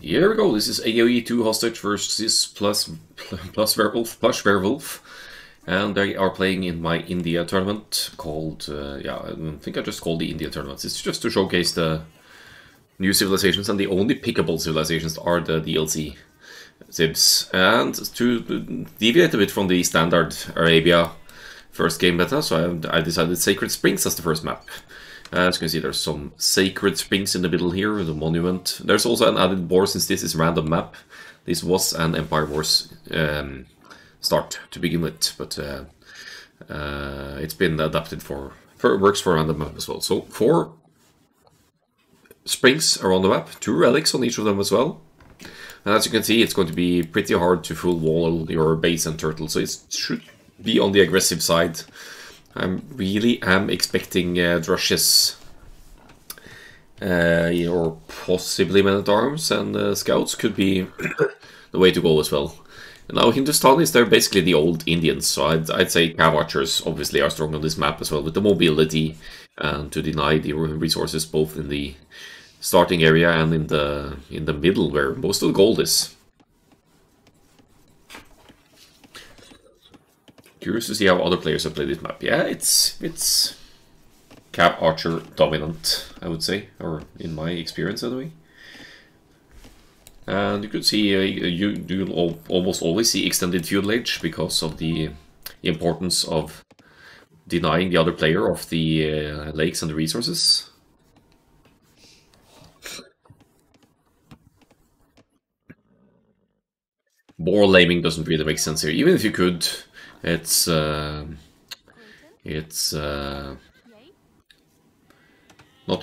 Here we go. This is Aoe2hostage versus Plushwerewolf, and they are playing in my India tournament called yeah, I think I just called the India tournament. It's just to showcase the new civilizations, and the only pickable civilizations are the DLC civs, and to deviate a bit from the standard Arabia first game beta, so I decided Sacred Springs as the first map. As you can see, there's some sacred springs in the middle here, the monument. There's also an added board since this is a random map. This was an Empire Wars start to begin with, but it's been adapted for works for a random map as well. So 4 springs around the map, 2 relics on each of them as well. And as you can see, it's going to be pretty hard to full wall your base and turtle, so it should be on the aggressive side. I really am expecting drushes, or possibly men-at-arms, and scouts could be the way to go as well. And now Hindustanis, they're basically the old Indians, so I'd say cav archers obviously are strong on this map as well, with the mobility and to deny the resources both in the starting area and in the middle where most of the gold is. Curious to see how other players have played this map. Yeah, it's cav archer dominant, I would say, or in my experience anyway. And you could see you almost always see extended feudal age because of the importance of denying the other player of the lakes and the resources. Boar laming doesn't really make sense here, even if you could. It's not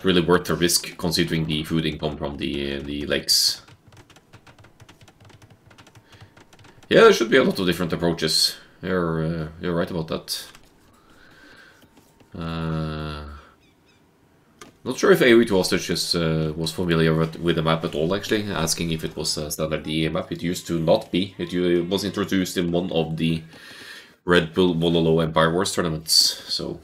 really worth the risk considering the food income from the lakes. Yeah, there should be a lot of different approaches. You're right about that. Not sure if Aoe2hostage was familiar with the map at all, actually, asking if it was a standard DE map. It used to not be. It was introduced in one of the Red Bull Wololo Empire Wars tournaments, so...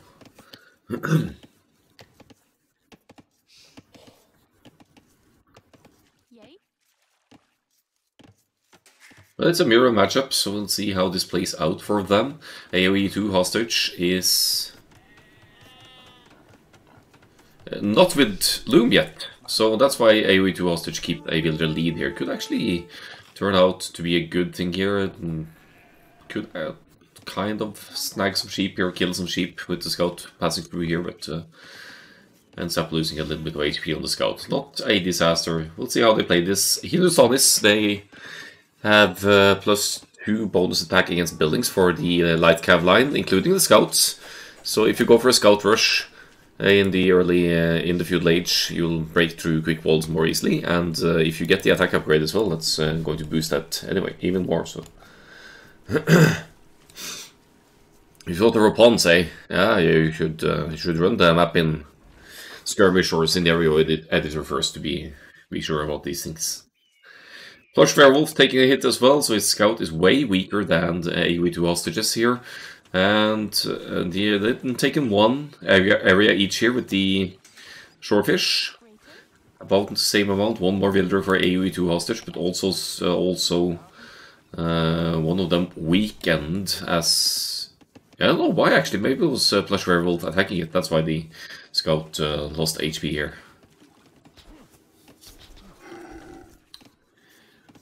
Well, it's a mirror matchup, so we'll see how this plays out for them. Aoe2hostage is not with Loom yet, so that's why Aoe2hostage keep a villager lead here. Could actually turn out to be a good thing here, and could kind of snag some sheep here, kill some sheep with the scout passing through here, but ends up losing a little bit of HP on the scout. Not a disaster. We'll see how they play this. Hindustanis, they have +2 bonus attack against buildings for the light cav line, including the scouts. So if you go for a scout rush in the early in the feudal age, you'll break through quick walls more easily, and if you get the attack upgrade as well, that's going to boost that anyway even more. So. You thought there were pawns, eh? Yeah, you should run the map in skirmish or scenario editor first to be sure about these things. Plushwerewolf taking a hit as well, so his scout is way weaker than Aoe2hostages here. And they've taken 1 area each here with the shorefish. About the same amount, 1 more villager for Aoe2hostage, but also one of them weakened as... I don't know why, actually. Maybe it was Plushwerewolf attacking it. That's why the scout lost HP here.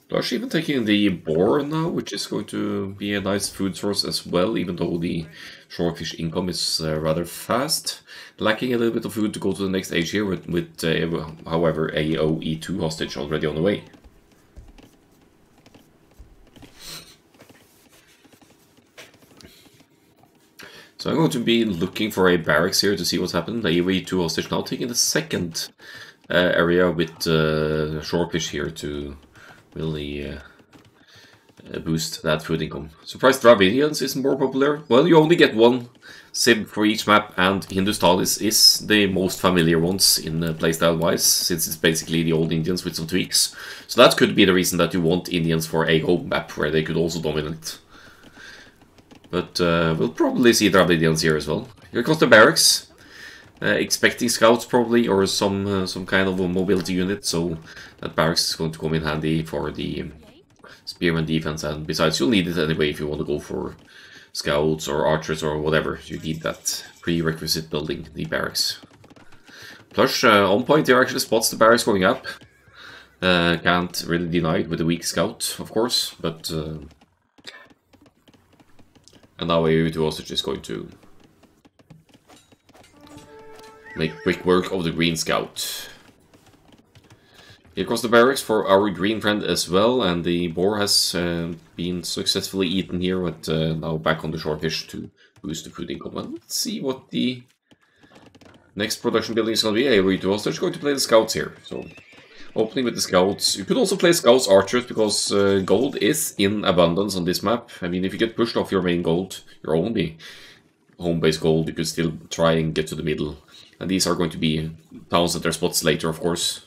Plush even taking the boar now, which is going to be a nice food source as well, even though the shorefish income is rather fast. Lacking a little bit of food to go to the next age here, with however, Aoe2hostage already on the way. So I'm going to be looking for a barracks here to see what's happened. Aoe2hostage now taking the second area with shorefish here to really boost that food income. Surprised Dravidians is more popular. Well, you only get 1 civ for each map, and Hindustanis is the most familiar ones in playstyle wise, since it's basically the old Indians with some tweaks. So that could be the reason that you want Indians for a home map where they could also dominate. But we'll probably see Dravidians here as well. Here comes the barracks. expecting scouts probably, or some kind of a mobility unit, so that barracks is going to come in handy for the spearman defense, and besides you'll need it anyway if you want to go for scouts or archers or whatever. You need that prerequisite building, the barracks. Plush on point here actually spots the barracks going up. Can't really deny it with a weak scout, of course, but and now Aoe2hostage is going to make quick work of the green scout. Here goes the barracks for our green friend as well, and the boar has been successfully eaten here, but now back on the shortfish to boost the food income. And let's see what the next production building is going to be. Aoe2hostage going to play the scouts here, so opening with the scouts. You could also play scouts archers, because gold is in abundance on this map. I mean, if you get pushed off your main gold, your only home-based gold, you could still try and get to the middle. And these are going to be towns at their spots later, of course.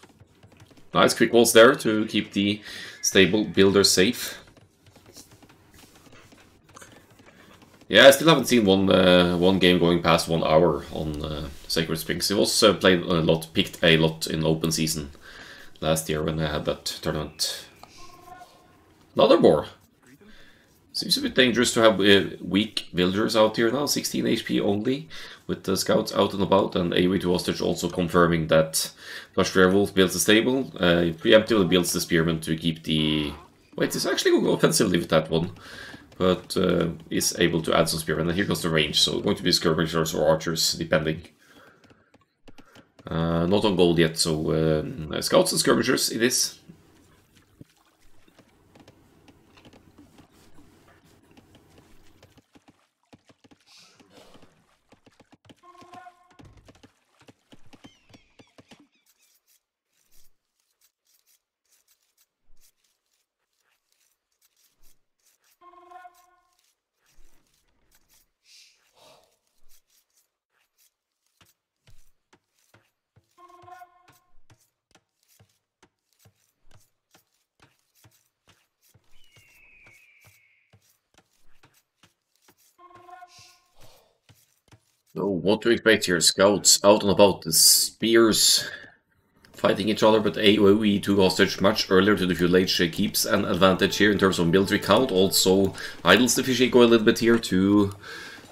Nice quick walls there to keep the stable builders safe. Yeah, I still haven't seen one game going past 1 hour on Sacred Springs. It was played a lot, picked a lot in open season last year when I had that tournament. Another boar. Seems a bit dangerous to have weak villagers out here now. 16 HP only, with the scouts out and about, and Aoe2hostage also confirming that Plushwerewolf builds the stable, preemptively builds the spearman to keep the... Wait, he's actually going offensively with that one, but is able to add some spearmen, and here goes the range, so going to be skirmishers or archers, depending. Not on gold yet, so scouts and skirmishers it is. So what to expect here? Scouts out and about, the spears fighting each other, but Aoe2hostage much earlier to the feudal age keeps an advantage here in terms of military count. Also idles the Fishiko a little bit here to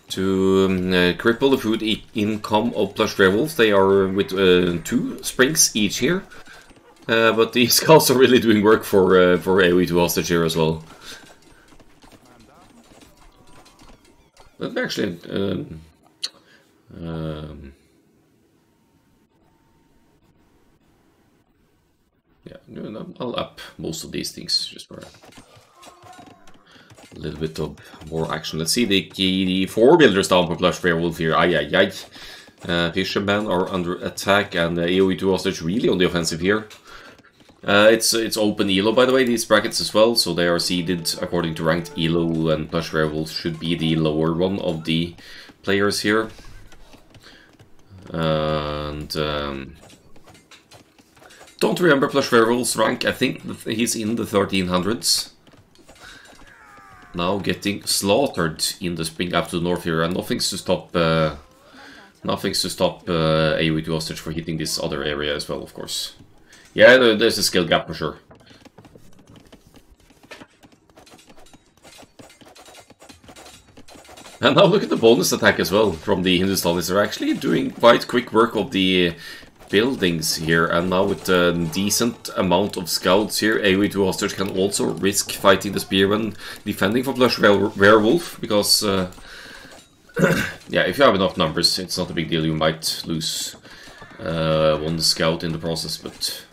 cripple the food income of Plushwerewolf. They are with 2 springs each here, but the scouts are really doing work for Aoe2hostage here as well. Let me actually yeah, I'll up most of these things just for a little bit of more action. Let's see the 4 builders down for Plushwerewolf here. Ay. Fishermen are under attack, and Aoe2hostage really on the offensive here. It's open elo, by the way, these brackets as well, so they are seeded according to ranked elo, and Plushwerewolf should be the lower one of the players here. And don't remember Plushwerewolf's rank. I think he's in the 1300s. Now getting slaughtered in the spring up to the north here, and nothing's to stop Aoe2hostage for hitting this other area as well, of course. Yeah, there's a skill gap for sure. And now look at the bonus attack as well from the Hindustanis. They're actually doing quite quick work of the buildings here, and now with a decent amount of scouts here, Aoe2hostage can also risk fighting the spearman defending for Plushwerewolf, because yeah, if you have enough numbers, it's not a big deal. You might lose 1 scout in the process, but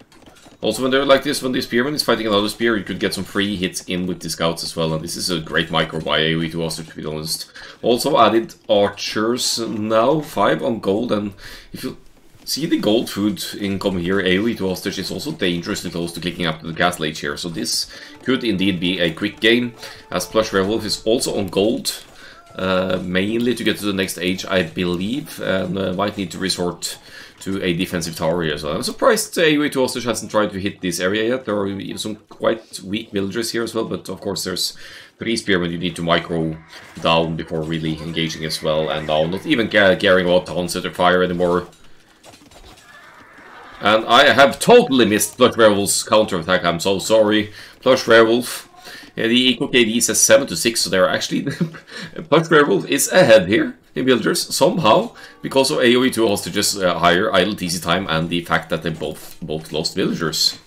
also when they're like this, when the spearman is fighting another spear, you could get some free hits in with the scouts as well, and this is a great micro by Aoe2hostage, to be honest. Also added archers now, 5 on gold, and if you see the gold food income here, Aoe2hostage is also dangerously close to clicking up to the castle age here, so this could indeed be a quick game, as Plushwerewolf is also on gold, mainly to get to the next age, I believe, and might need to resort to a defensive tower here as well. I'm surprised Aoe2hostage hasn't tried to hit this area yet. There are some quite weak villagers here as well, but of course there's 3 spearmen you need to micro down before really engaging as well, and now not even caring about town center fire anymore. And I have totally missed Plushwerewolf's counterattack. I'm so sorry. Plushwerewolf. The Eco KD says 7 to 6, so they're actually... Plushwerewolf is ahead here in builders, somehow, because of Aoe2hostage higher idle TC time and the fact that they both lost villagers.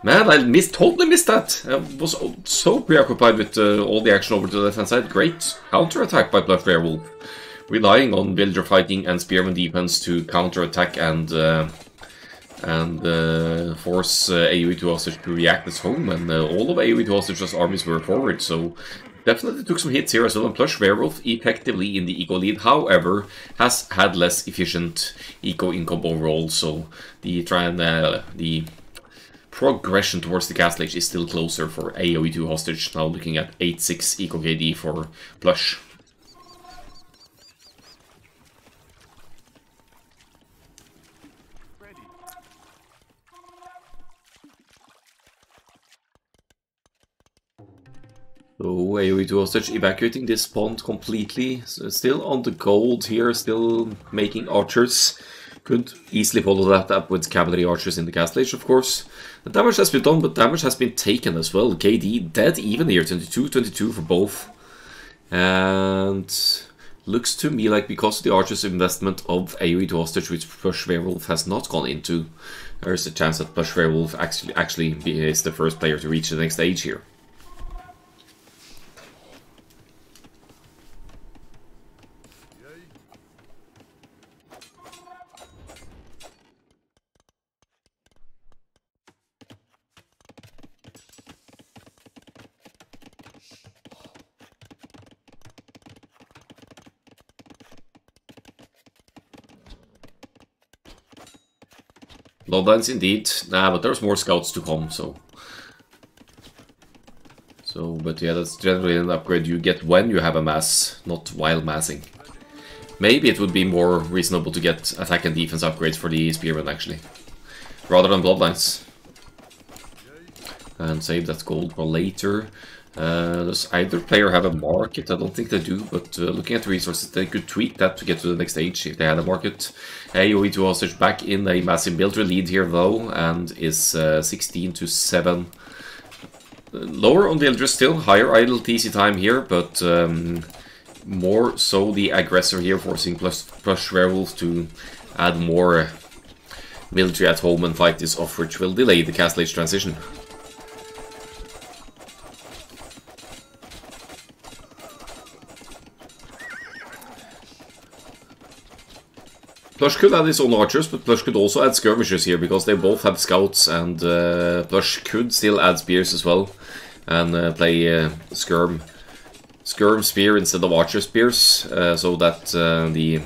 Man, I totally missed that. I was so preoccupied with all the action over to the left-hand side. Great counterattack by Plushwerewolf. Relying on villager fighting and spearman defense to counterattack and force Aoe2hostage to react as home, and all of Aoe2hostage's armies were forward, so definitely took some hits here as well, and Plushwerewolf effectively in the eco lead, however, has had less efficient eco income overall, so the progression towards the castle age is still closer for Aoe2hostage, now looking at 8-6 eco KD for Plush. So Aoe2hostage evacuating this pond completely, so still on the gold here, still making archers. Could easily follow that up with cavalry archers in the castle age, of course. The damage has been done, but damage has been taken as well. KD dead even here, 22-22 for both. And looks to me like because of the archers' investment of Aoe2hostage, which Plushwerewolf has not gone into, there's a chance that Plushwerewolf actually is the first player to reach the next stage here. Bloodlines indeed. Nah, but there's more scouts to come, so... But yeah, that's generally an upgrade you get when you have a mass, not while massing. Maybe it would be more reasonable to get attack and defense upgrades for the spearmen, actually. Rather than bloodlines. And save that gold for later. Does either player have a market? I don't think they do, but looking at the resources, they could tweak that to get to the next stage if they had a market. Aoe2hostage back in a massive builder lead here though, and is 16-7. Lower on villagers still, higher idle TC time here, but more so the aggressor here, forcing Plushwerewolf to add more military at home and fight this off, which will delay the castle age transition. Plush could add his own archers, but Plush could also add skirmishers here, because they both have scouts, and Plush could still add spears as well, and play skirm spear instead of archer spears, so that the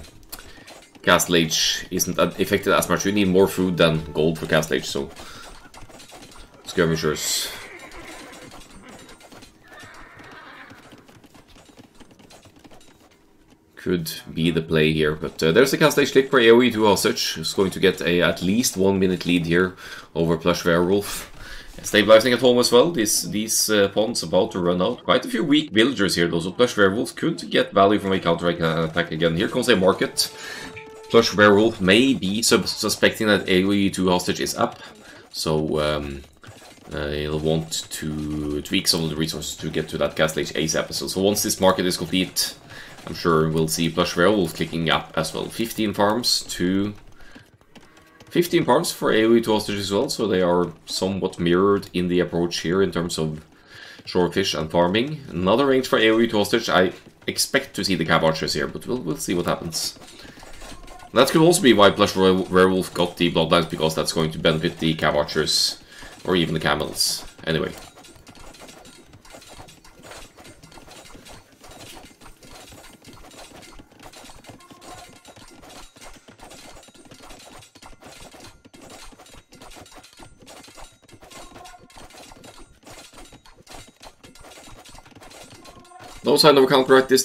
castle age isn't affected as much. We need more food than gold for castle age, so skirmishers. Could be the play here, but there's a castle age click for Aoe2hostage, who's going to get a at least 1 minute lead here over Plushwerewolf. Stabilizing at home as well. These ponds about to run out. Quite a few weak villagers here, though, so Plushwerewolf could get value from a counter attack again. Here comes a market. Plushwerewolf may be suspecting that Aoe2hostage is up, so he'll want to tweak some of the resources to get to that castle age ASAP. So once this market is complete, I'm sure we'll see Plushwerewolf clicking up as well. 15 farms to 15 farms for Aoe2hostage as well, so they are somewhat mirrored in the approach here in terms of shorefish and farming. Another range for Aoe2hostage. I expect to see the cab archers here, but we'll see what happens. That could also be why Plushwerewolf got the bloodlines, because that's going to benefit the cab archers or even the camels. Anyway. No sign of a counterattack this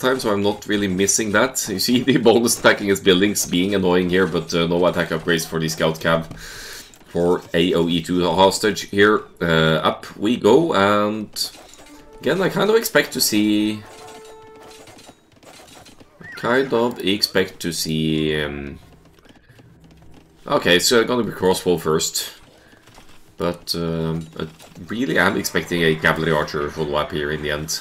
time, so I'm not really missing that. You see the bonus attacking his buildings being annoying here, but no attack upgrades for the scout cab for Aoe2hostage here. Up we go, and again I kind of expect to see Okay, so gonna be crossbow first. But I really am expecting a cavalry archer follow-up here in the end.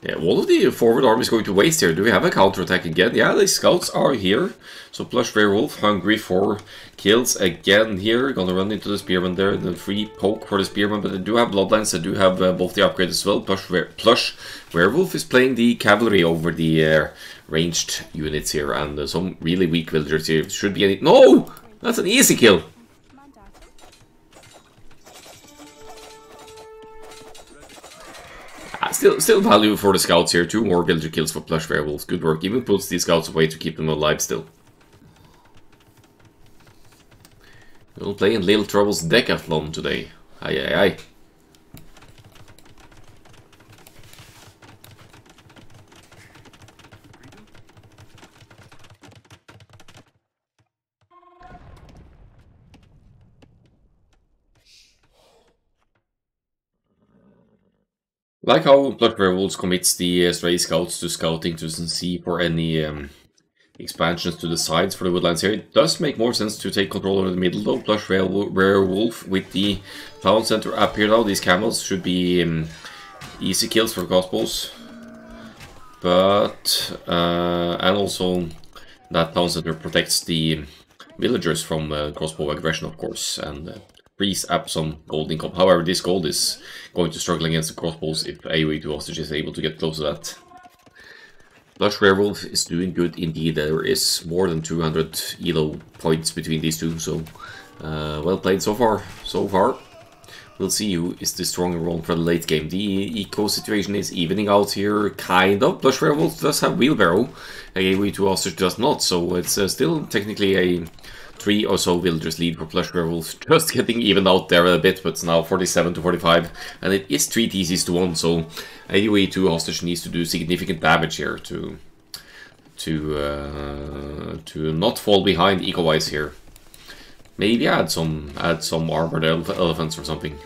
Yeah, all of the forward army is going to waste here. Do we have a counterattack again? Yeah, the scouts are here. So Plushwerewolf, hungry for kills again here. Gonna run into the spearman there. The free poke for the spearman, but they do have bloodlines. They do have both the upgrades as well. Plushwerewolf is playing the cavalry over the ranged units here. And some really weak villagers here. Should be any... No! That's an easy kill! Still value for the scouts here. 2 more villager kills for Plushwerewolf. Good work. Even puts these scouts away to keep them alive still. We'll play in Little Trouble's Decathlon today. Aye aye aye. Like how Plushwerewolf commits the stray scouts to scouting to see for any expansions to the sides for the woodlands here. It does make more sense to take control over the middle though. Plushwerewolf with the town center up here now. These camels should be easy kills for crossbows. But, and also that town center protects the villagers from crossbow aggression, of course, and frees up some gold income. However, this gold is going to struggle against the crossbows if Aoe2hostage is able to get close to that. Plushwerewolf is doing good indeed. There is more than 200 elo points between these two, so well played so far. We'll see who is the stronger one for the late game. The eco situation is evening out here, kind of. Plushwerewolf does have wheelbarrow, Aoe2hostage does not, so it's still technically a 3 or so villagers lead for Plushwerewolf. Just getting evened out there a bit, but it's now 47 to 45, and it is 3 TCs to 1, so Aoe2hostage needs to do significant damage here to not fall behind eco-wise here. Maybe add some armored elephants or something.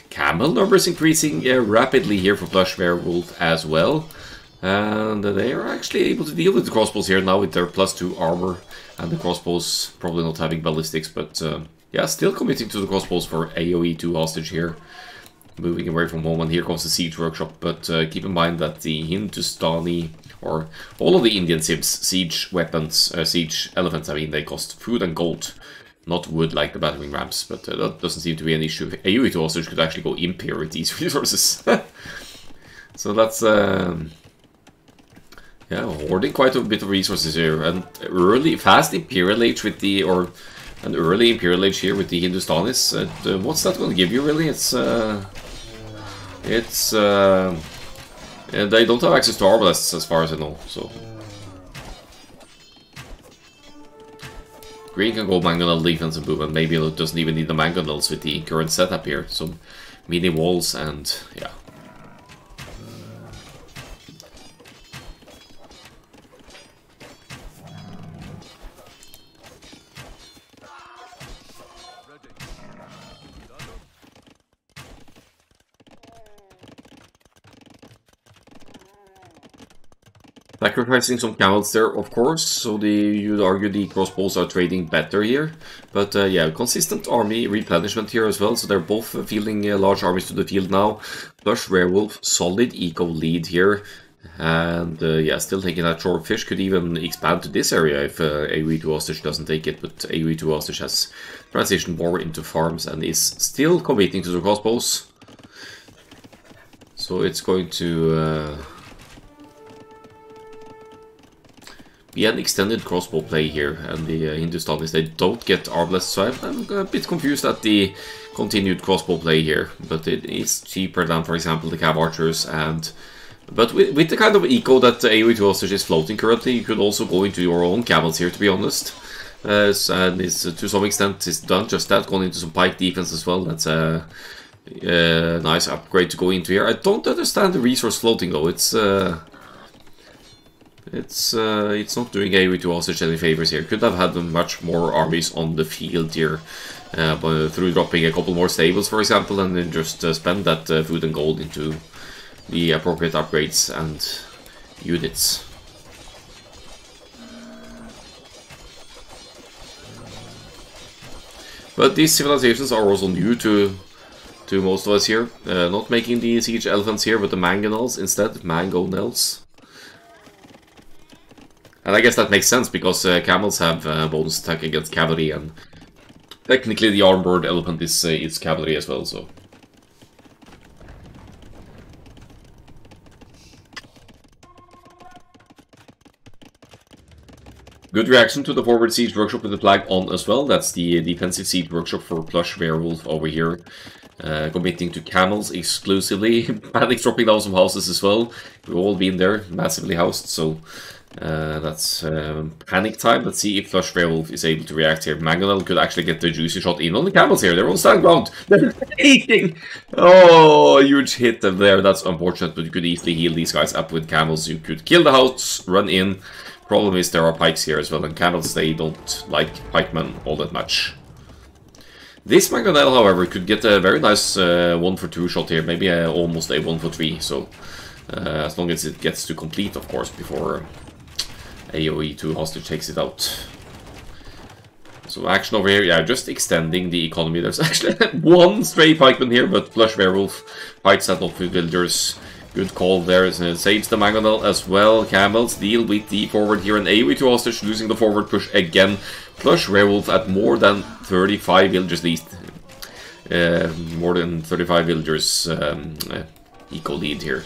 Camel numbers increasing rapidly here for Plushwerewolf as well. And they are actually able to deal with the crossbows here now with their +2 armor. And the crossbows probably not having ballistics, but yeah, still committing to the crossbows for Aoe2hostage here. Moving away from home, and here comes the siege workshop, but keep in mind that the Hindustani, or all of the Indian siege weapons, siege elephants, I mean, they cost food and gold. Not wood like the battering rams, but that doesn't seem to be an issue. Aoe2hostage could actually go imp here with these resources. So that's, yeah, hoarding quite a bit of resources here. And fast Imperial Age with the, or an early Imperial Age here with the Hindustanis. What's that going to give you, really? They don't have access to arbalests as far as I know, so... Green can go mangonel defense and boom, and maybe it doesn't even need the mangonels with the current setup here. Some mini walls and yeah. Sacrificing some camels there, of course, so you'd argue the crossbows are trading better here. But yeah, consistent army replenishment here as well, so they're both fielding large armies to the field now. Plushwerewolf, solid eco lead here. And yeah, still taking that short fish, could even expand to this area if Aoe2hostage doesn't take it. But Aoe2hostage has transitioned more into farms and is still committing to the crossbows. So it's going to... be an extended crossbow play here, and the Hindustanis, they don't get arbalest, so I'm a bit confused at the continued crossbow play here, but it is cheaper than, for example, the Cav Archers, but with the kind of eco that Aoe2hostage is floating currently, you could also go into your own camels here, to be honest, and it's, to some extent, it's done just that, going into some pike defense as well. That's a nice upgrade to go into here. I don't understand the resource floating, though. It's not doing Aoe2hostage any favors here. Could have had much more armies on the field here, through dropping a couple more stables, for example, and then just spend that food and gold into the appropriate upgrades and units. But these civilizations are also new to most of us here. Not making the siege elephants here, but the mangonels instead. Mangonels. And I guess that makes sense, because camels have bonus attack against cavalry, and technically the armored elephant is its cavalry as well, so... Good reaction to the forward siege workshop with the flag on as well. That's the defensive siege workshop for Plushwerewolf over here. Committing to camels exclusively. Panic's dropping down some houses as well. We've all been there, massively housed, so that's panic time. Let's see if Plushwerewolf is able to react here. Mangonel could actually get the juicy shot in on the camels here. They're on stand ground. They're taking! Oh, huge hit there. That's unfortunate, but you could easily heal these guys up with camels. You could kill the house, run in. Problem is there are pikes here as well, and camels, they don't like pikemen all that much. This Mangonel, however, could get a very nice 1-for-2 shot here, maybe almost a 1-for-3, so as long as it gets to complete, of course, before Aoe2hostage takes it out. So action over here, yeah, just extending the economy. There's actually one stray pikeman here, but Plushwerewolf fights that off with villagers. Good call there, it saves the Mangonel as well. Camels deal with the forward here, and Aoe2hostage losing the forward push again. Plushwerewolf at more than 35 villagers least. More than 35 villagers eco lead here.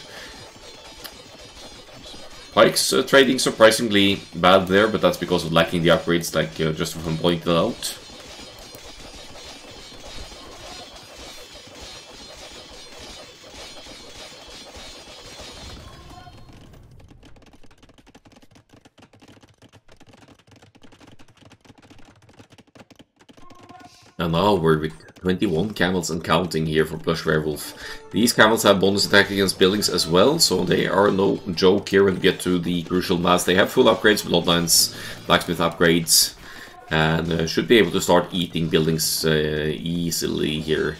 Pikes trading surprisingly bad there, but that's because of lacking the upgrades, like just from pointed out. And now we're with 21 camels and counting here for Plushwerewolf. These camels have bonus attack against buildings as well, so they are no joke here when we get to the crucial mass. They have full upgrades, bloodlines, blacksmith upgrades, and should be able to start eating buildings easily here.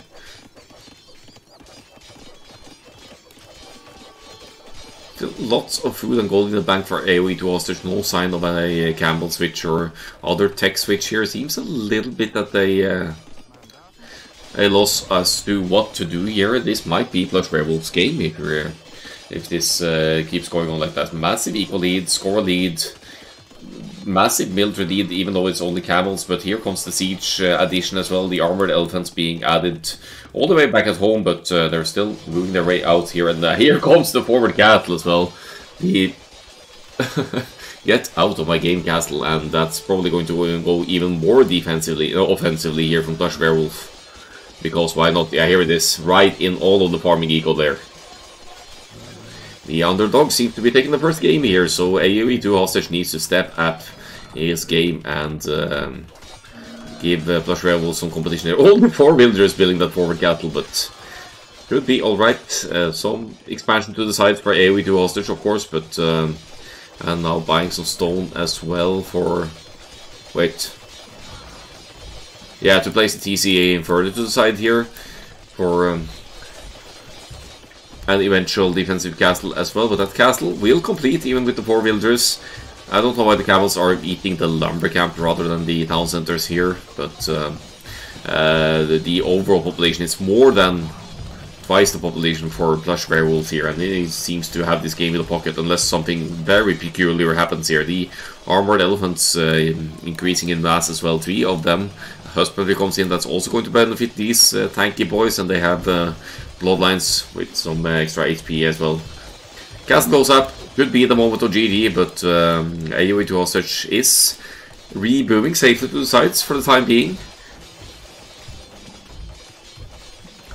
Still lots of food and gold in the bank for Aoe2hostage. No sign of a Campbell switch or other tech switch here. Seems a little bit that they lost as to what to do here. This might be Plushwerewolf's game if this keeps going on like that. Massive equal lead, score lead, massive military lead, even though it's only camels. But here comes the siege addition as well. The armored elephants being added all the way back at home, but they're still moving their way out here. And here comes the forward cattle as well. The get out of my game, castle, and that's probably going to go even more defensively, offensively here from Plushwerewolf. Because why not? Yeah, here it is, right in all of the farming eco there. The underdog seems to be taking the first game here, so Aoe2hostage needs to step up his game and give Plushwerewolf some competition here. All the 4 villagers building that forward cattle, but could be alright. Some expansion to the sides for Aoe2hostage, of course, but and now buying some stone as well for... Wait. Yeah, to place the TCA further to the side here for an eventual defensive castle as well. But that castle will complete even with the 4 villagers. I don't know why the camels are eating the lumber camp rather than the town centers here, but the overall population is more than twice the population for Plushwerewolf here, and he seems to have this game in the pocket unless something very peculiar happens here. The armored elephants increasing in mass as well, 3 of them. Husbandry comes in, that's also going to benefit these tanky boys, and they have bloodlines with some extra HP as well. Castle goes up, could be the moment of GG, but Aoe2hostage is rebooting safely to the sides for the time being.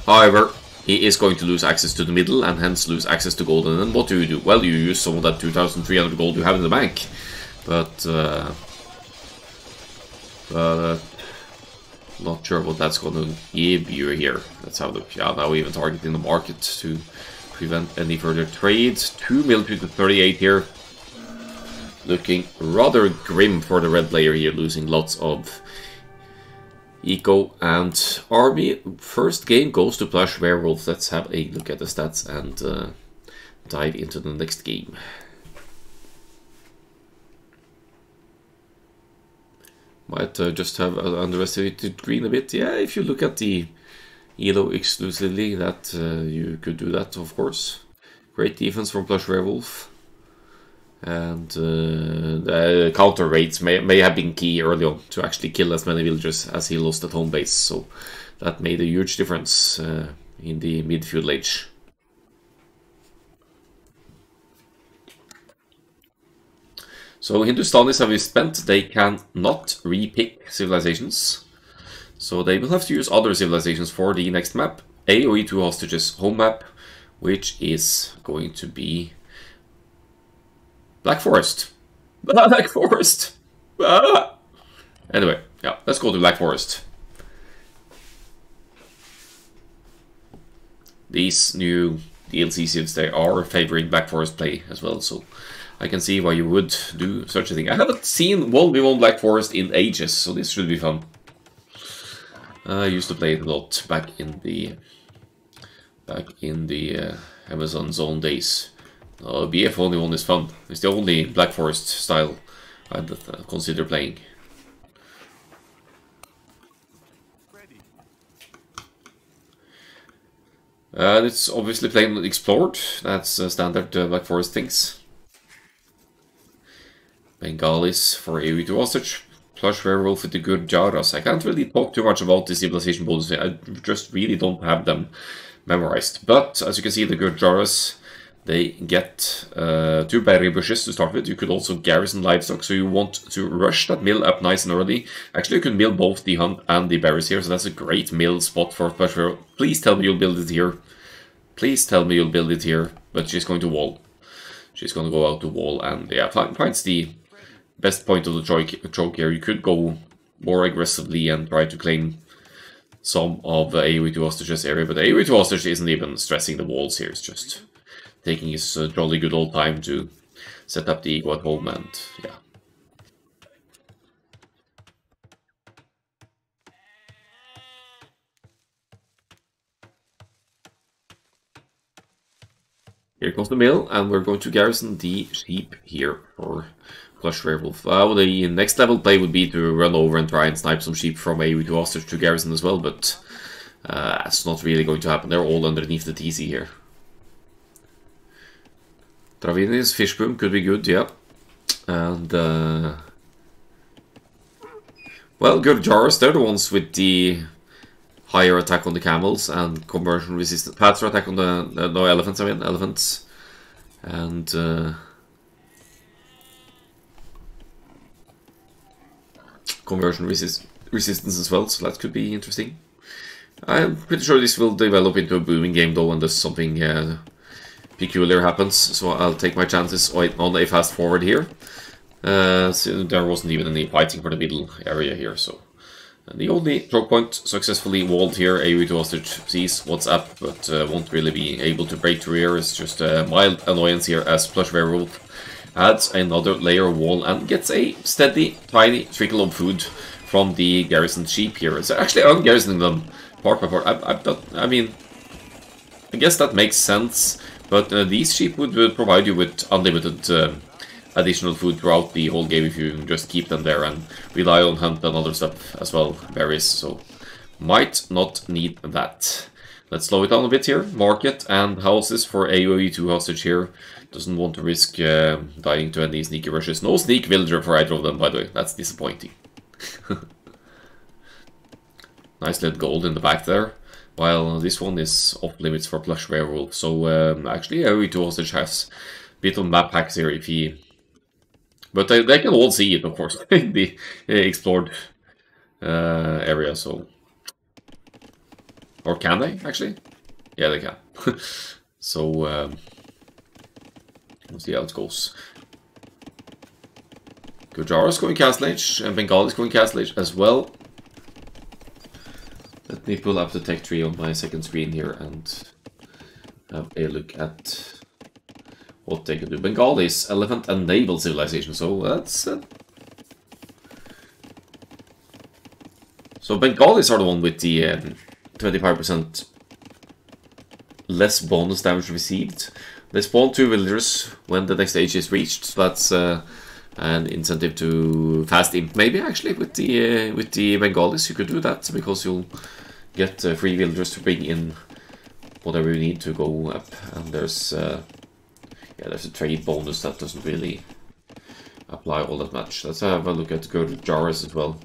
However, he is going to lose access to the middle and hence lose access to gold. And then what do? Well, you use some of that 2,300 gold you have in the bank. But not sure what that's going to give you here. Let's have a look. Yeah, now even targeting the market to prevent any further trades. 2 military to 38 here. Looking rather grim for the red player here, losing lots of eco and army. First game goes to Plushwerewolf. Let's have a look at the stats and dive into the next game. Might just have underestimated green a bit. Yeah, if you look at the Elo exclusively, that you could do that, of course. Great defense from Plushwerewolf. And the counter rates may have been key early on to actually kill as many villagers as he lost at home base. So that made a huge difference in the mid-feudal age. So Hindustanis have spent, they cannot re-pick civilizations. So they will have to use other civilizations for the next map. Aoe2hostage's home map, which is going to be Black Forest. Black Forest! Ah! Anyway, yeah, let's go to Black Forest. These new DLC civs, they are favoring Black Forest play as well, so I can see why you would do such a thing. I haven't seen 1v1 Black Forest in ages, so this should be fun. I used to play it a lot back in the Amazon Zone days. BF only one is fun. It's the only Black Forest style I'd consider playing. And it's obviously plain explored. That's standard Black Forest things. Bengalis for Aoe2hostage. Plushwerewolf with the good Jaras. I can't really talk too much about the civilization bonus. I just really don't have them memorized. But as you can see, the good Jaras, they get 2 berry bushes to start with. You could also garrison livestock, so you want to rush that mill up nice and early. Actually, you can mill both the hunt and the berries here, so that's a great mill spot for Plushwerewolf. Please tell me you'll build it here. Please tell me you'll build it here. But she's going to wall. She's going to go out to wall, and yeah, finds the best point of the choke here. You could go more aggressively and try to claim some of Aoe2hostage's area, but Aoe2hostage isn't even stressing the walls here. It's just taking his jolly good old time to set up the ego at home, and yeah. Here comes the mill, and we're going to garrison the sheep here for Plushwerewolf. The next level play would be to run over and try and snipe some sheep from Aoe2hostage to garrison as well, but that's not really going to happen. They're all underneath the TC here. Travini's Fishboom could be good, yeah. And, well, good Jaras, they're the ones with the higher attack on the camels and conversion resistant, faster attack on the, no, elephants, elephants. And, conversion resistance as well, so that could be interesting. I'm pretty sure this will develop into a booming game though, unless something peculiar happens, so I'll take my chances on a fast forward here. So there wasn't even any fighting for the middle area here, so the only choke point successfully walled here. Aoe2hostage sees what's up, but won't really be able to break through here. It's just a mild annoyance here as Plushwerewolf adds another layer of wall and gets a steady, tiny trickle of food from the garrisoned sheep here. So actually I'm garrisoning them part by part. I mean, I guess that makes sense, but these sheep would provide you with unlimited additional food throughout the whole game if you just keep them there and rely on hunt and other stuff as well, berries, so might not need that. Let's slow it down a bit here. Market and houses for Aoe2hostage here. Doesn't want to risk dying to any sneaky rushes. No sneak villager for either of them, by the way. That's disappointing. Nice little gold in the back there. While this one is off limits for Plushwerewolf. So actually Aoe2hostage has a bit of map hacks here if he... But they can all see it, of course, in the explored area, so... Or can they, actually? Yeah, they can. So, we'll see how it goes. Gujara's going Castle Age, and Bengali's going Castle Age as well. Let me pull up the tech tree on my second screen here and have a look at what they can do. Bengal is elephant and naval civilization, so that's... So Bengalis are the one with the 25% less bonus damage received. They spawn 2 villagers when the next age is reached, so that's an incentive to fast imp. Maybe actually with the Bengalis you could do that, because you'll get free villagers to bring in whatever you need to go up. And there's there's a trade bonus that doesn't really apply all that much. Let's have a look at Gurjaras as well.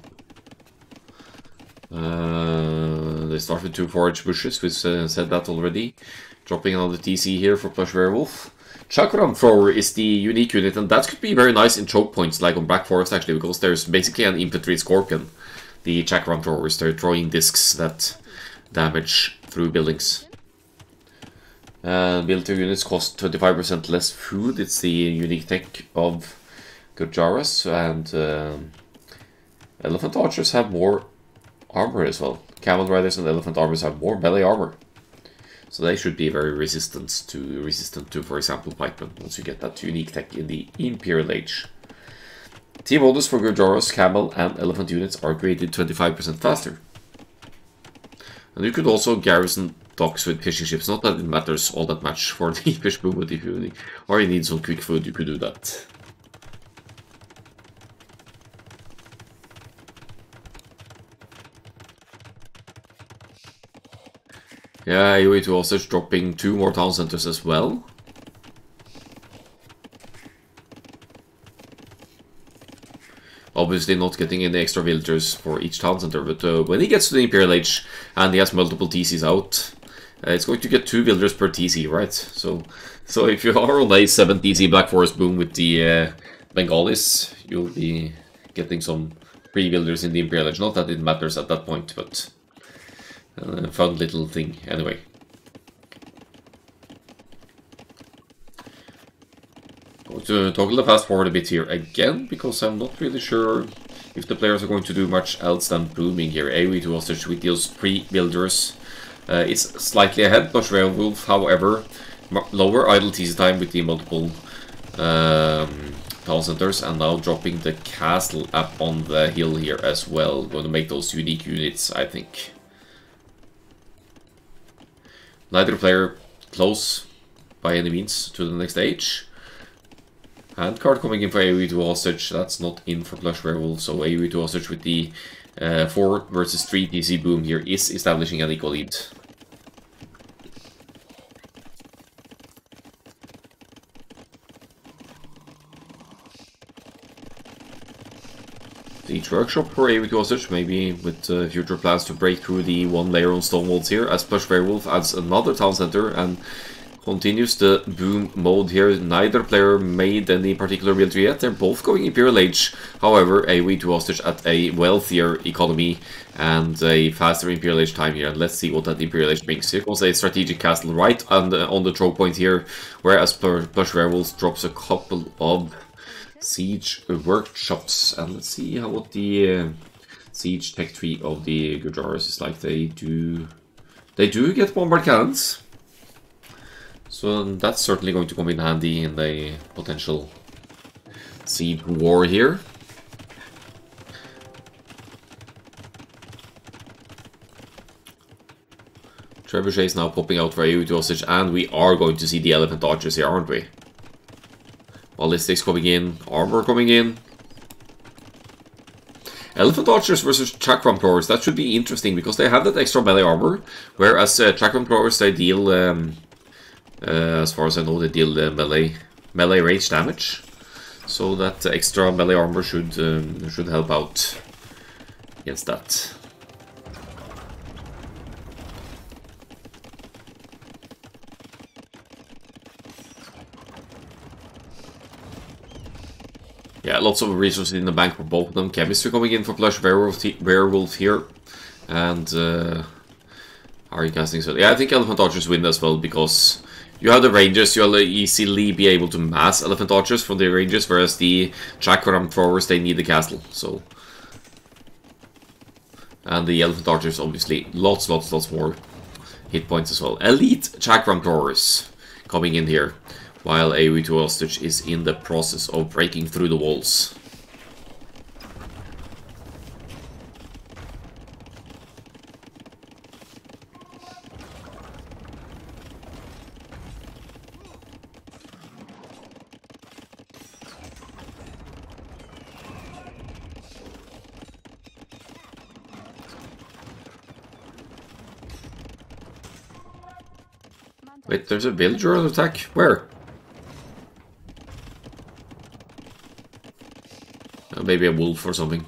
They start with 2 forage bushes, we said that already. Dropping another TC here for Plushwerewolf. Chakram Thrower is the unique unit, and that could be very nice in choke points, like on Black Forest actually, because there's basically an infantry scorpion. The Chakram Throwers, they're throwing discs that damage through buildings. Build 2 units cost 25% less food. It's the unique tech of Gurjaras, and Elephant Archers have more armor as well. Camel Riders and Elephant Armors have more melee armor. So they should be very resistant to, for example, pikemen, once you get that unique tech in the Imperial Age. Team bonus for Gurjaras, Camel, and Elephant units are created 25% faster. And you could also garrison docks with fishing ships. Not that it matters all that much for the fish boom, but if you need some quick food, you could do that. Yeah, Aoe2hostage dropping 2 more town centers as well. Obviously not getting any extra villagers for each town center, but when he gets to the Imperial Age and he has multiple TCs out, it's going to get 2 villagers per TC, right? So if you are on a 7 TC Black Forest boom with the Bengalis, you'll be getting some free villagers in the Imperial Age. Not that it matters at that point, but fun little thing anyway. Going to toggle fast forward a bit here again, because I'm not really sure if the players are going to do much else than booming here. Aoe2hostage with those 3 builders. It's slightly ahead. Plushwerewolf, however, lower idle TC time with the multiple town centers, and now dropping the castle up on the hill here as well. Going to make those unique units, I think. Neither player close by any means to the next stage. Hand card coming in for Aoe2hostage, that's not in for Plushwerewolf, so Aoe2hostage with the 4 versus 3 TC boom here is establishing an equal lead. Siege workshop for Aoe2hostage, maybe with future plans to break through the 1 layer on stone walls here, as Plushwerewolf adds another town center and continues the boom mode here. Neither player made any particular build yet. They're both going Imperial Age. However, Aoe2hostage at a wealthier economy and a faster Imperial Age time here. And let's see what that Imperial Age brings. Here comes a strategic castle right on the choke point here, whereas Plushwerewolf drops a couple of siege workshops. And let's see what the siege tech tree of the Gurjaras is like. They do get bombard cannons. So that's certainly going to come in handy in the potential siege war here. Trebuchet is now popping out for Aoe2hostage, and we are going to see the Elephant Archers here, aren't we? Ballistics coming in, armor coming in. Elephant Archers versus Chakram Throwers, that should be interesting, because they have that extra melee armor, whereas Chakram Throwers, they deal... as far as I know, they deal melee range damage, so that extra melee armor should help out against that. Yeah, lots of resources in the bank for both of them. Chemistry coming in for Plushwerewolf here, and are you casting so? Yeah, I think Elephant Archers win as well, because you have the ranges, you'll easily be able to mass Elephant Archers from the ranges, whereas the Chakram Throwers, they need the castle, so... And the Elephant Archers, obviously, lots more hit points as well. Elite Chakram Throwers coming in here, while Aoe2hostage is in the process of breaking through the walls. Wait, there's a villager on attack? Where? Maybe a wolf or something.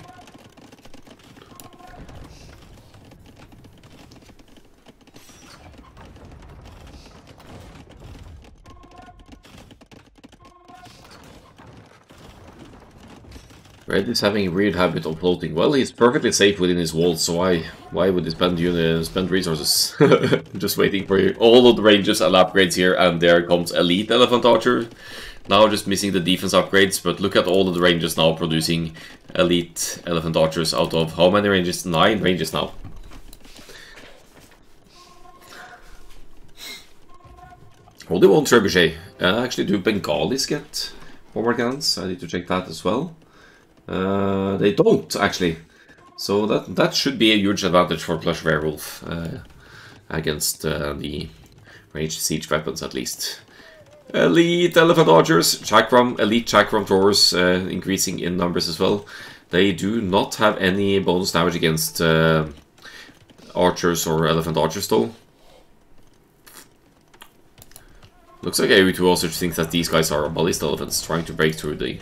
Red is having a weird habit of floating. Well, he's perfectly safe within his walls, so why would he spend resources? Just waiting for all of the ranges and upgrades here, and there comes Elite Elephant Archer. Now just missing the defense upgrades, but look at all of the ranges now producing Elite Elephant Archers out of how many ranges? 9 ranges now. Only 1 trebuchet. Actually, do Bengalis get bomber cannons? I need to check that as well. They don't, actually. So that should be a huge advantage for Plushwerewolf against the ranged siege weapons, at least. Elite Elephant Archers, Chakram, Elite Chakram Throwers increasing in numbers as well. They do not have any bonus damage against Archers or Elephant Archers, though. Looks like Aoe2hostage thinks that these guys are ballista elephants trying to break through the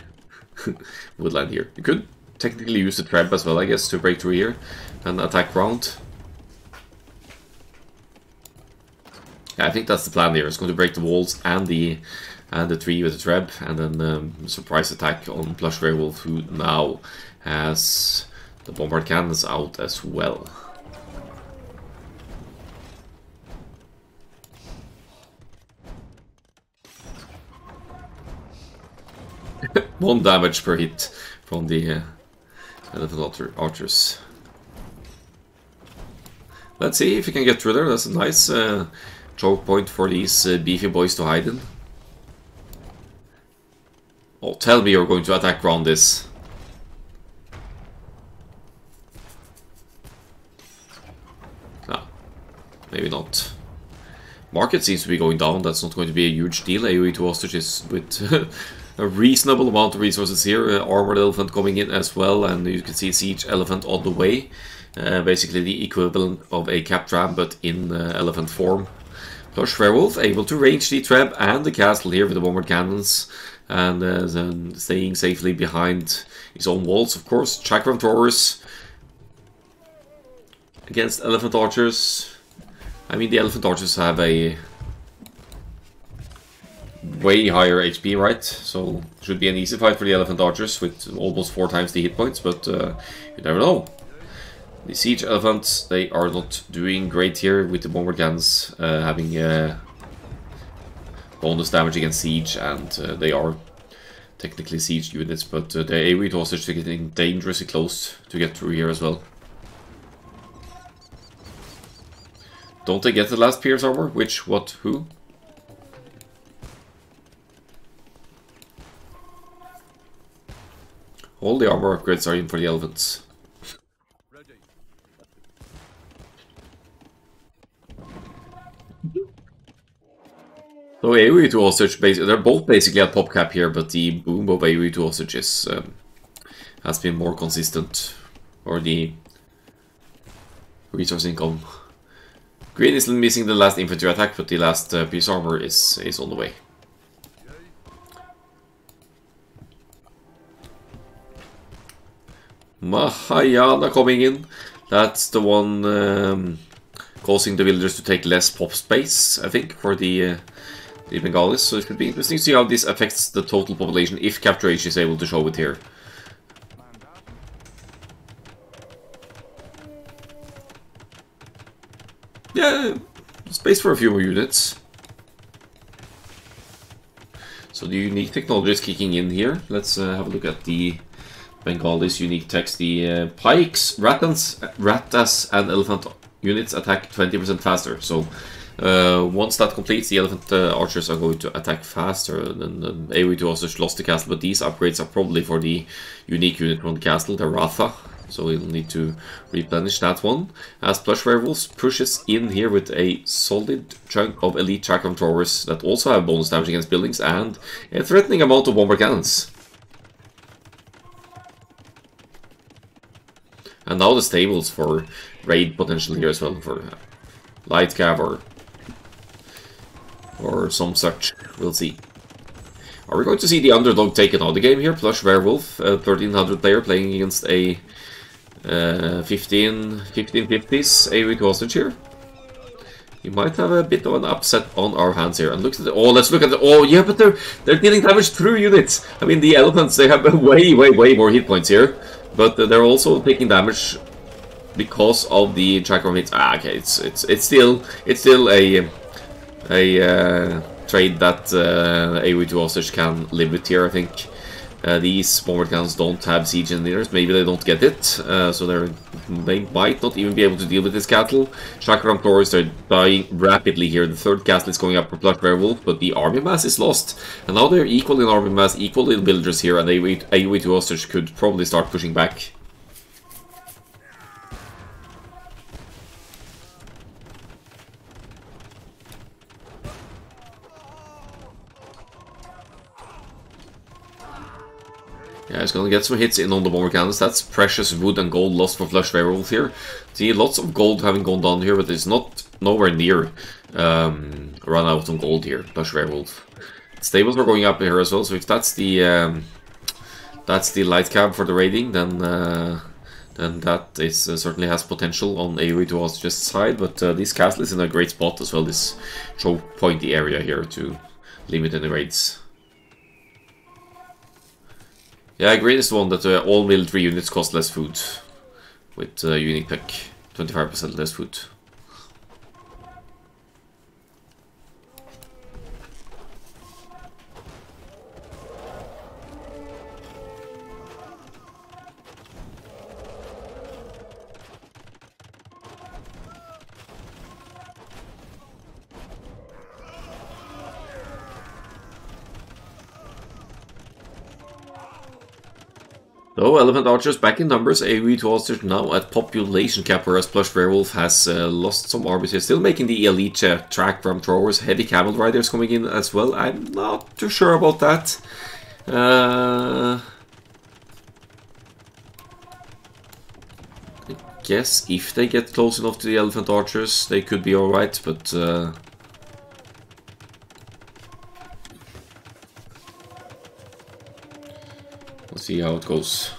woodland here. You could technically use the trap as well, I guess, to break through here and attack round. Yeah, I think that's the plan here. It's going to break the walls and the tree with the trap, and then surprise attack on Plushwerewolf, who now has the bombard cannons out as well. One damage per hit from the elephant archers. Let's see if we can get through there. That's a nice choke point for these beefy boys to hide in. Oh, tell me you're going to attack around this. No, maybe not. Market seems to be going down. That's not going to be a huge deal. Aoe2hostage is with a reasonable amount of resources here. Armored elephant coming in as well, and you can see siege elephant on the way. Basically the equivalent of a capped ram, but in elephant form. Plushwerewolf able to range the trap and the castle here with the bombard cannons, and then staying safely behind his own walls, of course. Chakram throwers against elephant archers. I mean, the elephant archers have a way higher HP, right? So should be an easy fight for the elephant archers with almost 4 times the hit points, but you never know. The siege elephants, they are not doing great here with the bomber cannons having bonus damage against siege, and they are technically siege units, but the Aoe2hostage are getting dangerously close to get through here as well. Don't they get the last Pierce armor? Which, what, who? All the armor upgrades are in for the elephants. So Aoe2hostage, they're both basically at pop cap here, but the boom of Aoe2hostage has been more consistent, or the resource income. Green is missing the last infantry attack, but the last piece armor is on the way. Mahayana coming in. That's the one causing the villagers to take less pop space, I think, for the Bengalis. So it could be interesting to see how this affects the total population if Capture H is able to show it here. Yeah, space for a few more units. So the unique technology is kicking in here. Let's have a look at the Bengalis unique text. The pikes, ratas and elephant units attack 20% faster. So once that completes, the elephant archers are going to attack faster. Then Aoe2hostage lost the castle, but these upgrades are probably for the unique unit from the castle, the Ratha. So we'll need to replenish that one. As Plushwerewolf pushes in here with a solid chunk of elite chakram throwers that also have bonus damage against buildings and a threatening amount of bomber cannons. And now the stables for raid potential here as well, for light cav or or some such. We'll see. Are we going to see the underdog take another game here? Plushwerewolf, 1300 player playing against a 1550s Aoe2hostage here. We might have a bit of an upset on our hands here. And look at the, oh, let's look at the, oh yeah, but they're dealing damage through units. I mean, the elephants, they have way more hit points here, but they're also taking damage because of the tracker hits. Ah, okay, it's still a trade that Aoe2hostage can live with here, I think. These bomber cannons don't have siege engineers, maybe they don't get it, so they might not even be able to deal with this castle. Chakram Taurus, they're dying rapidly here. The third castle is going up for Plushwerewolf, but the army mass is lost. And now they're equal in army mass, equal in villagers here, and Aoe2hostage could probably start pushing back. Yeah, he's gonna get some hits in on the bomber cannons. That's precious wood and gold lost for Plushwerewolf here. See, lots of gold having gone down here, but it's nowhere near run out of gold here, Plushwerewolf. Stables are going up here as well, so if that's the light cab for the raiding, then that is certainly has potential on Aoe2hostage's side. But this castle is in a great spot as well, this choke pointy area here to limit any raids. Yeah, I agree, this one that all military units cost less food with unique pick, 25% less food. So, Elephant Archers back in numbers, Aoe2hostage now at population cap, whereas Plushwerewolf has lost some armies here. Still making the elite track from throwers, heavy camel riders coming in as well. I'm not too sure about that. I guess if they get close enough to the Elephant Archers, they could be alright, but we'll see how it goes.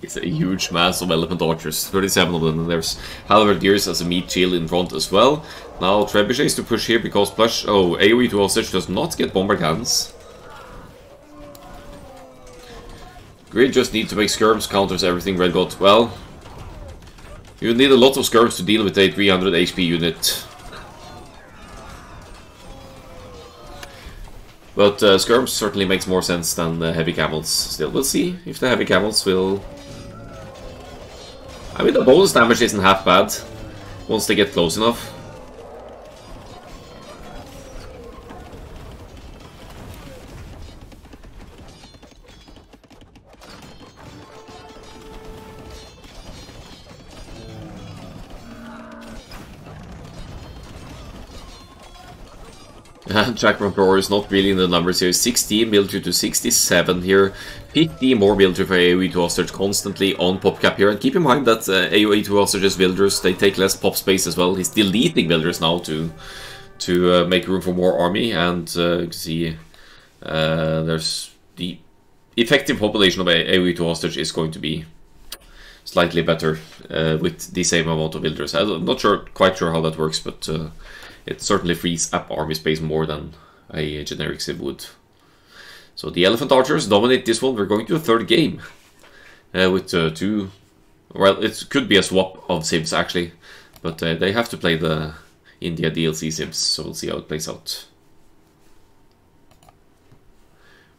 It's a huge mass of elephant archers, 37 of them, and there's halberdiers as a meat shield in front as well. Now trebuchets to push here because Aoe2hostage does not get bomber cannons. Grid just needs to make skirms, counters everything Red got. Well, you need a lot of skirms to deal with a 300 HP unit. But skirms certainly makes more sense than the heavy camels. Still, we'll see if the heavy camels will... I mean, the bonus damage isn't half bad once they get close enough. Jack Rompor is not really in the numbers here. 16 military to 67 here. 50 more military for Aoe2hostage constantly on pop cap here. And keep in mind that Aoe2hostage's villagers, they take less pop space as well. He's deleting villagers now to make room for more army. And you can see there's the effective population of Aoe2hostage is going to be slightly better with the same amount of villagers. I'm not quite sure how that works, but it certainly frees up army space more than a generic Civ would. So the Elephant Archers dominate this one. We're going to a third game with two... Well, it could be a swap of Civs actually, but they have to play the India DLC Civs, so we'll see how it plays out.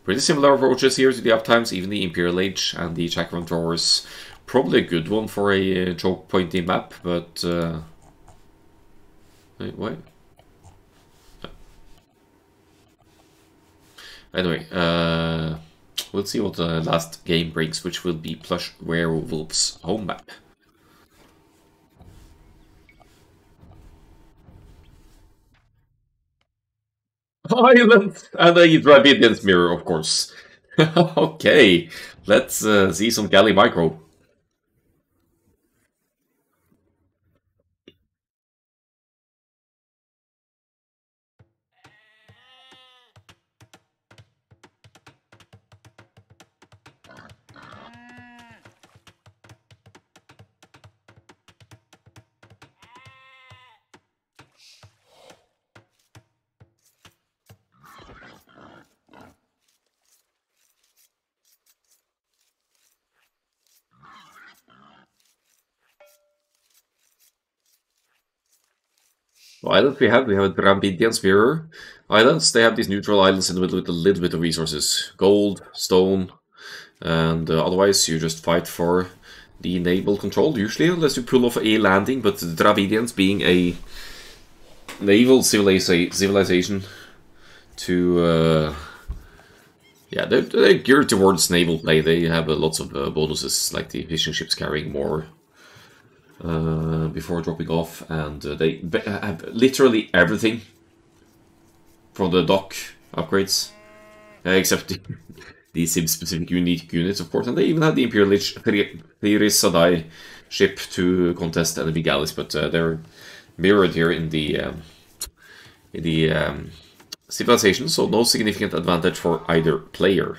Pretty similar approaches here to the uptimes, even the Imperial Age and the Chakram Throwers. Probably a good one for a choke pointy map, but... wait, what? Anyway, we'll see what the last game brings, which will be Plushwerewolf's home map. Island! And a Dravidian's Mirror, of course. Okay, let's see some galley micro. Island we have a Drambidian's Mirror. Islands, they have these neutral islands in the middle with a little bit of resources. Gold, stone, and otherwise you just fight for the naval control, usually, unless you pull off a landing, but the Dravidians being a naval civilization to... yeah, they're geared towards naval play. They have lots of bonuses, like the fishing ships carrying more before dropping off, and they have literally everything from the dock upgrades, except the sim-specific unique units, of course, and they even have the Imperialist Sadai ship to contest enemy galleys, but they're mirrored here in the civilization, so no significant advantage for either player.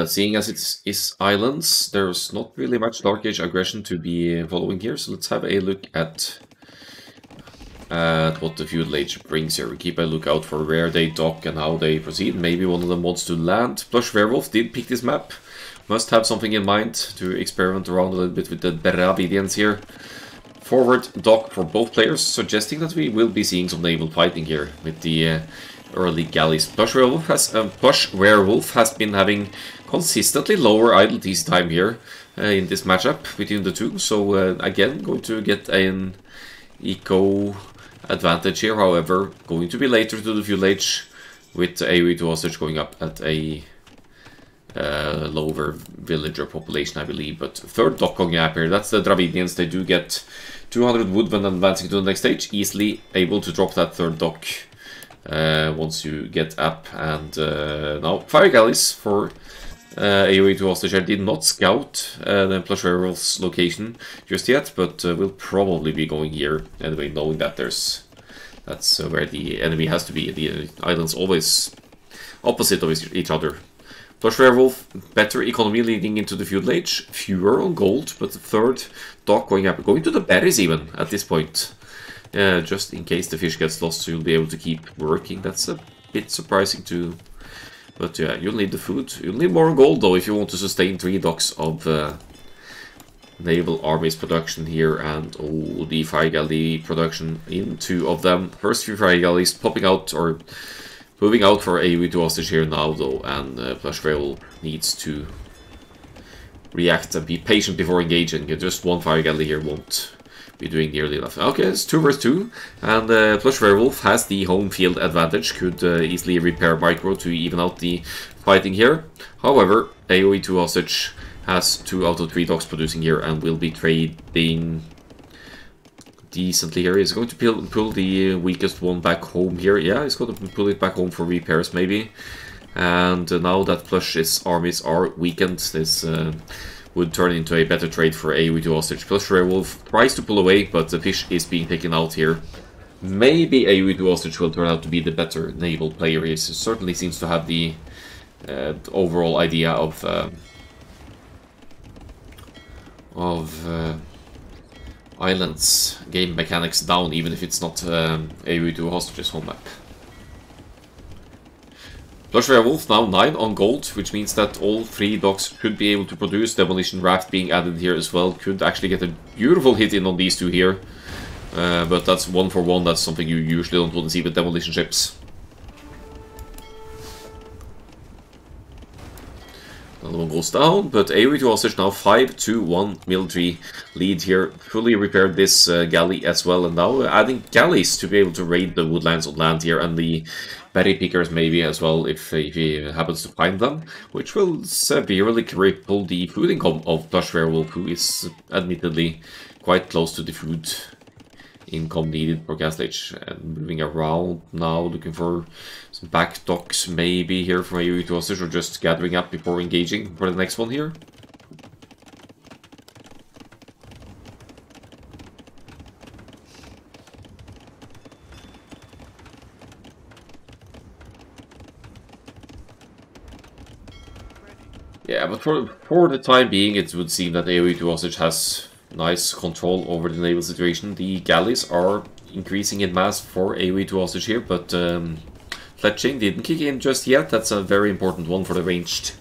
Seeing as it is islands, there's not really much Dark Age aggression to be following here, so let's have a look at what the Feudal Age brings here. We keep a lookout for where they dock and how they proceed. Maybe one of them wants to land. Plushwerewolf did pick this map. Must have something in mind to experiment around a little bit with the Dravidians here. Forward dock for both players, suggesting that we will be seeing some naval fighting here with the early galleys. Plushwerewolf has been having consistently lower idle TC time here in this matchup between the two. So again, going to get an eco advantage here. However, going to be later to the Feudal Age with Aoe2hostage going up at a lower villager population, I believe. But third dock going up here, that's the Dravidians. They do get 200 wood when advancing to the next stage. Easily able to drop that third dock once you get up. And now fire galleys for Aoe2hostage. I did not scout the Plushwerewolf's location just yet, but we'll probably be going here anyway, knowing that that's where the enemy has to be. The islands always opposite of each other. Plushwerewolf, better economy leading into the Feudal Age, fewer on gold, but the third dock going up, going to the berries even at this point. Just in case the fish gets lost, so you'll be able to keep working. That's a bit surprising too. But yeah, you'll need the food. You'll need more gold though if you want to sustain 3 docks of naval armies production here, and the fire galley production in 2 of them. First few fire galleys popping out or moving out for Aoe2hostage here now though, and Plushwerewolf needs to react and be patient before engaging. Just one fire galley here won't be doing nearly enough. Okay, it's 2 vs 2, and Plushwerewolf has the home field advantage, could easily repair micro to even out the fighting here. However, Aoe2hostage has 2 out of 3 docks producing here and will be trading decently here. He's going to pull the weakest one back home here. Yeah, he's going to pull it back home for repairs maybe. And now that Plush's armies are weakened, this would turn into a better trade for Aoe2hostage. Plushwerewolf tries to pull away, but the fish is being taken out here. Maybe Aoe2hostage will turn out to be the better naval player. He certainly seems to have the overall idea of islands game mechanics down, even if it's not Aoe2hostage's home map. Plushwerewolf now 9 on gold, which means that all 3 docks could be able to produce. Demolition Raft being added here as well. Could actually get a beautiful hit in on these 2 here. But that's 1 for 1. That's something you usually don't want to see with demolition ships. Another one goes down, but Aoe2hostage now 5-1 military lead here. Fully repaired this galley as well, and now adding galleys to be able to raid the woodlands on land here, and the berry pickers maybe as well if he happens to find them, which will severely cripple the food income of Plushwerewolf, who is admittedly quite close to the food income needed for Aoe2hostage. And moving around now, looking for some back docks maybe here from Aoe2hostage, or just gathering up before engaging for the next one here. Yeah, but for the time being, it would seem that Aoe2hostage has nice control over the naval situation. The galleys are increasing in mass for Aoe2hostage here, but fletching didn't kick in just yet. That's a very important one for the ranged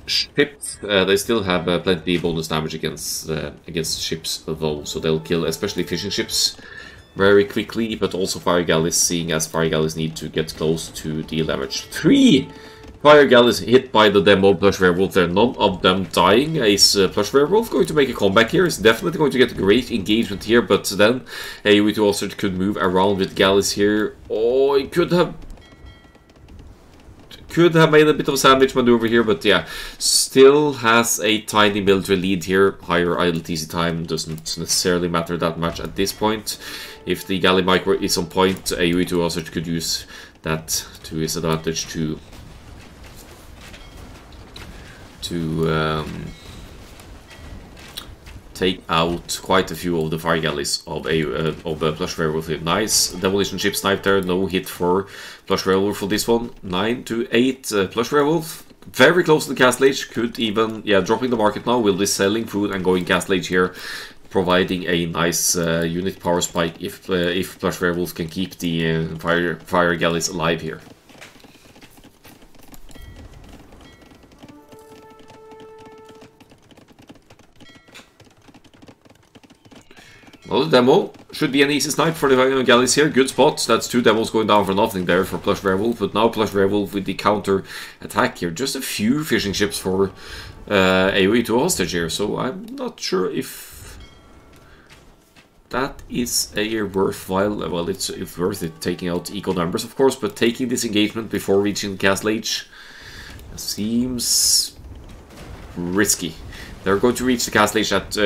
ships. They still have plenty bonus damage against ships though, so they'll kill especially fishing ships very quickly, but also fire galleys, seeing as fire galleys need to get close to deal damage. 3 fire galleys hit by the demo Plushwerewolf there, none of them dying. Is Plushwerewolf going to make a comeback here? He's definitely going to get a great engagement here, but then Aoe2hostage could move around with galleys here. Oh, he could have made a bit of a sandwich maneuver here, but yeah, still has a tiny military lead here. Higher idle TC time doesn't necessarily matter that much at this point. If the galley micro is on point, Aoe2hostage could use that to his advantage to take out quite a few of the fire galleys of Plushwerewolf. Nice demolition ship snipe there, no hit for Plushwerewolf for this one. 9-8 Plushwerewolf. Very close to the Castle Age, could even, yeah, dropping the market now, will be selling food and going Castle Age here, providing a nice unit power spike if Plushwerewolf can keep the fire galleys alive here. Another demo. Should be an easy snipe for the galleys here. Good spot. That's 2 demos going down for nothing there for Plushwerewolf. But now Plushwerewolf with the counter attack here. Just a few fishing ships for Aoe2hostage here. So I'm not sure if that is a worthwhile. Well, it's worth it taking out eco numbers, of course. But taking this engagement before reaching Castle Age seems risky. They're going to reach the Castle Age at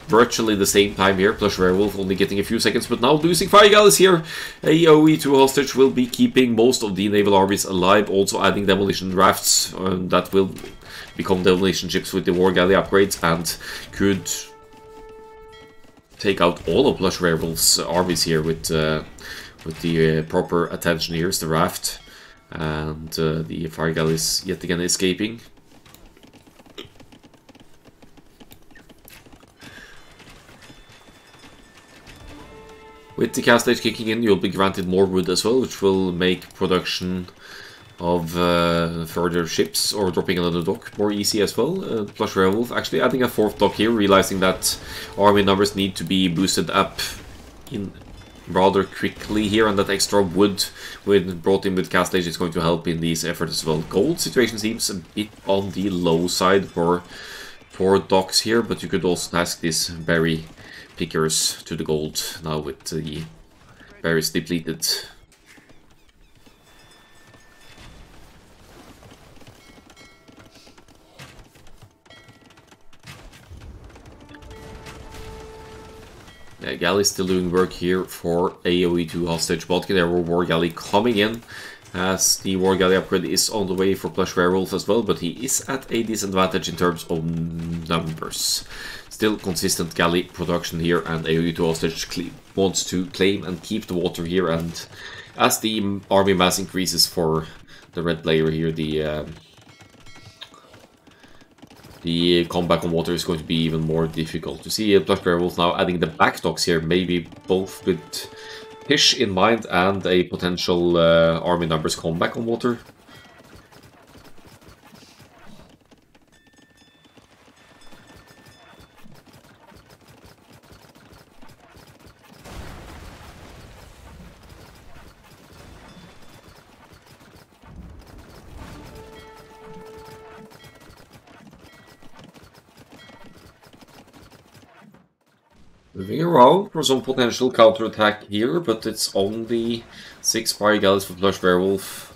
virtually the same time here. Plushwerewolf only getting a few seconds, but now losing fire galleys here. Aoe2hostage will be keeping most of the naval armies alive, also adding demolition rafts that will become demolition ships with the war galley upgrades, and could take out all of Plushwerewolf's armies here with the proper attention. Here's the raft, and the fire galleys yet again escaping. With the Castle Age kicking in, you'll be granted more wood as well, which will make production of further ships or dropping another dock more easy as well. Plushwerewolf actually adding a 4th dock here, realizing that army numbers need to be boosted up in rather quickly here, and that extra wood brought in with Castle Age is going to help in these efforts as well. Gold situation seems a bit on the low side for docks here, but you could also task this berry pickers to the gold now with the berries depleted. Yeah, galley still doing work here for Aoe2hostage. Vodka there, war galley coming in, as the war galley upgrade is on the way for Plushwerewolf as well, but he is at a disadvantage in terms of numbers. Still consistent galley production here, and Aoe2hostage wants to claim and keep the water here, and as the army mass increases for the red player here, the comeback on water is going to be even more difficult. You see Plushwerewolf now adding the back docks here, maybe both with fish in mind and a potential army numbers comeback on water. Moving around for some potential counterattack here, but it's only 6 fire galleys for Plushwerewolf.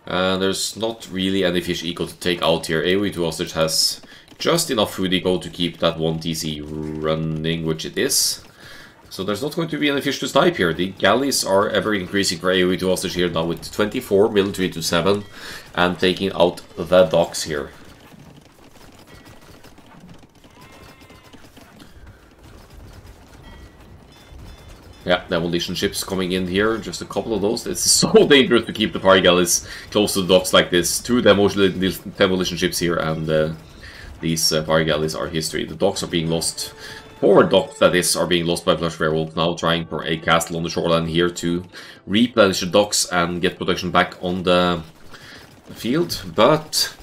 And there's not really any fish eco to take out here. Aoe2hostage has just enough food eco to keep that 1 TC running, which it is. So there's not going to be any fish to snipe here. The galleys are ever increasing for Aoe2hostage here now with 24 military to 7 and taking out the docks here. Yeah, demolition ships coming in here, just a couple of those. It's so dangerous to keep the fire galleys close to the docks like this. 2 demolition ships here, and these fire galleys are history. The docks are being lost. 4 docks, that is, are being lost by Plushwerewolf now, trying for a castle on the shoreline here to replenish the docks and get production back on the field. But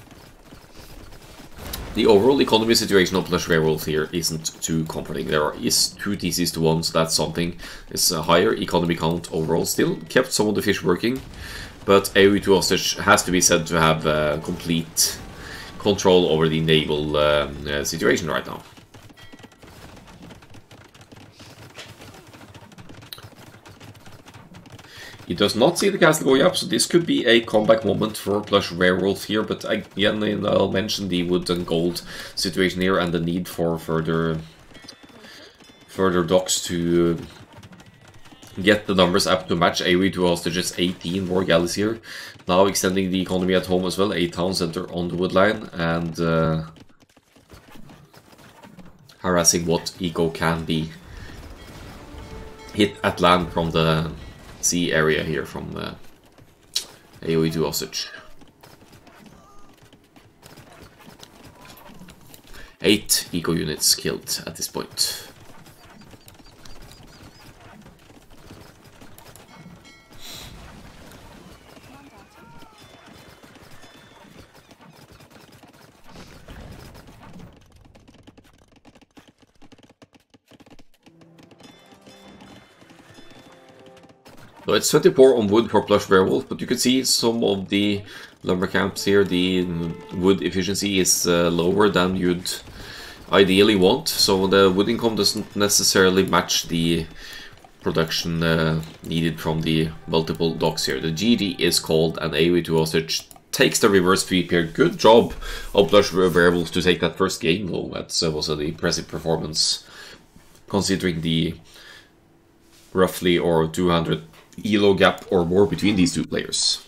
the overall economy situation of Plushwerewolf here isn't too comforting. There is 2 TCs to 1, so that's something. It's a higher economy count overall. Still kept some of the fish working, but Aoe2hostage has to be said to have complete control over the naval situation right now. He does not see the castle going up, so this could be a comeback moment for Plushwerewolf here, but again, I'll mention the wood and gold situation here and the need for further docks to get the numbers up to match. Aoe2hostage's 18 more galleys here, now extending the economy at home as well, a town center on the wood line, and harassing what eco can be hit at land from the sea area here from Aoe2hostage. 8 eco units killed at this point. So it's 24 on wood for Plushwerewolf, but you can see some of the lumber camps here, the wood efficiency is lower than you'd ideally want, so the wood income doesn't necessarily match the production needed from the multiple docks here. The GG is called, and Aoe2hostage takes the reverse sweep here. Good job of Plushwerewolf to take that first game, though. That was an impressive performance, considering the roughly or 200 elo gap or more between these 2 players.